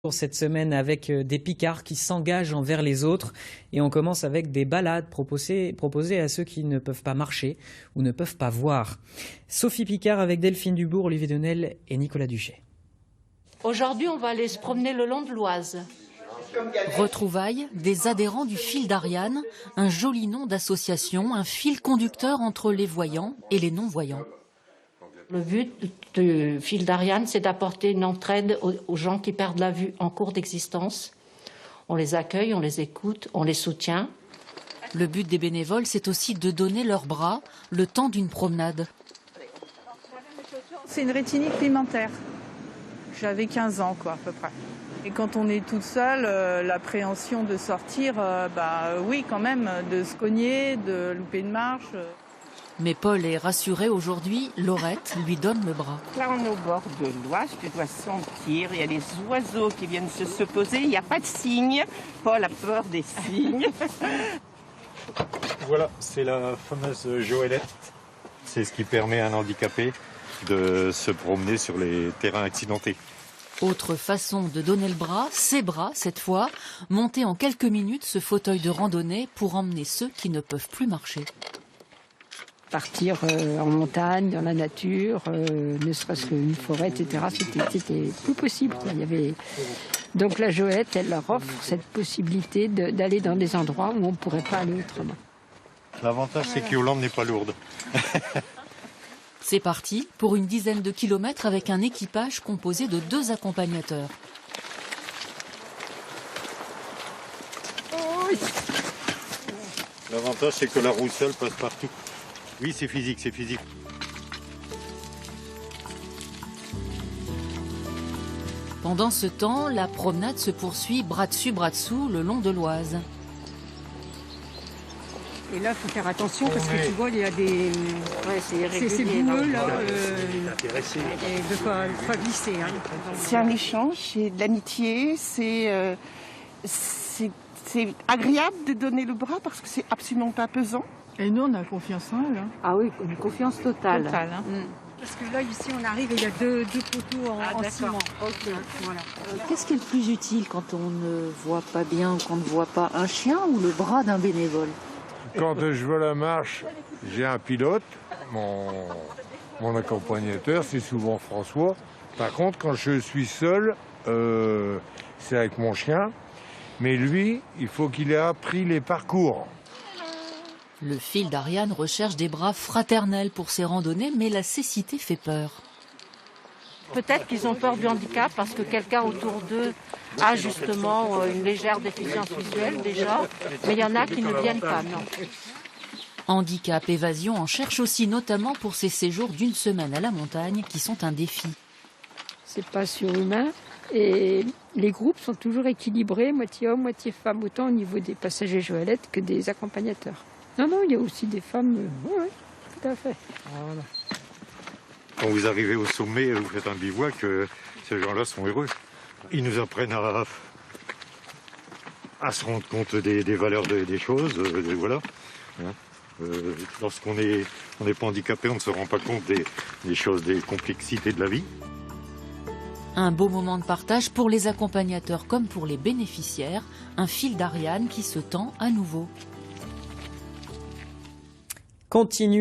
Pour cette semaine avec des Picards qui s'engagent envers les autres et on commence avec des balades proposées à ceux qui ne peuvent pas marcher ou ne peuvent pas voir. Sophie Picard avec Delphine Dubourg, Olivier Denel et Nicolas Duché. Aujourd'hui, on va aller se promener le long de l'Oise. Retrouvailles des adhérents du Fil d'Ariane, un joli nom d'association, un fil conducteur entre les voyants et les non-voyants. Le but du Fil d'Ariane, c'est d'apporter une entraide aux gens qui perdent la vue en cours d'existence. On les accueille, on les écoute, on les soutient. Le but des bénévoles, c'est aussi de donner leurs bras le temps d'une promenade. C'est une rétinite pigmentaire. J'avais 15 ans, quoi, à peu près. Et quand on est toute seule, l'appréhension de sortir, oui, quand même, de se cogner, de louper une marche. Mais Paul est rassuré aujourd'hui, Laurette lui donne le bras. Là, on est au bord de l'Oise, tu dois sentir, il y a les oiseaux qui viennent se poser, il n'y a pas de cygnes. Paul a peur des cygnes. Voilà, c'est la fameuse Joëlette. C'est ce qui permet à un handicapé de se promener sur les terrains accidentés. Autre façon de donner le bras, ses bras cette fois, monter en quelques minutes ce fauteuil de randonnée pour emmener ceux qui ne peuvent plus marcher. Partir en montagne, dans la nature, ne serait-ce qu'une forêt, etc. C'était plus possible. Il y avait... Donc la Joëlette, elle leur offre cette possibilité d'aller dans des endroits où on ne pourrait pas aller autrement. L'avantage, c'est que Yolande n'est pas lourde. C'est parti pour une dizaine de kilomètres avec un équipage composé de 2 accompagnateurs. L'avantage, c'est que la rousselle passe partout. Oui, c'est physique, c'est physique. Pendant ce temps, la promenade se poursuit bras dessus, bras dessous, le long de l'Oise. Et là, il faut faire attention parce que tu vois, il y a des... c'est boueux, là. Et de quoi glisser. Hein. C'est un échange, c'est de l'amitié, c'est agréable de donner le bras parce que c'est absolument pas pesant. Et nous, on a confiance en eux. Hein. Ah oui, une confiance totale. Hein. Parce que là, ici, on arrive et il y a deux poteaux en ciment. Okay. Voilà. Qu'est-ce qui est le plus utile quand on ne voit pas bien ou qu'on ne voit pas, un chien ou le bras d'un bénévole? Quand je veux la marche, j'ai un pilote, mon accompagnateur, c'est souvent François. Par contre, quand je suis seul, c'est avec mon chien. Mais lui, il faut qu'il ait appris les parcours. Le Fil d'Ariane recherche des bras fraternels pour ses randonnées, mais la cécité fait peur. Peut-être qu'ils ont peur du handicap parce que quelqu'un autour d'eux a justement une légère déficience visuelle déjà, mais il y en a qui ne viennent pas, non. Handicap, évasion en cherche aussi notamment pour ces séjours d'une semaine à la montagne qui sont un défi. C'est pas surhumain. Et les groupes sont toujours équilibrés, moitié hommes, moitié femmes, autant au niveau des passagers Joëlette que des accompagnateurs. Non, il y a aussi des femmes, oui, tout à fait. Voilà. Quand vous arrivez au sommet, vous faites un bivouac, ces gens-là sont heureux. Ils nous apprennent à se rendre compte des valeurs des choses, voilà. Lorsqu'on n'est pas handicapé, on ne se rend pas compte des choses, des complexités de la vie. Un beau moment de partage pour les accompagnateurs comme pour les bénéficiaires, un Fil d'Ariane qui se tend à nouveau. Continue.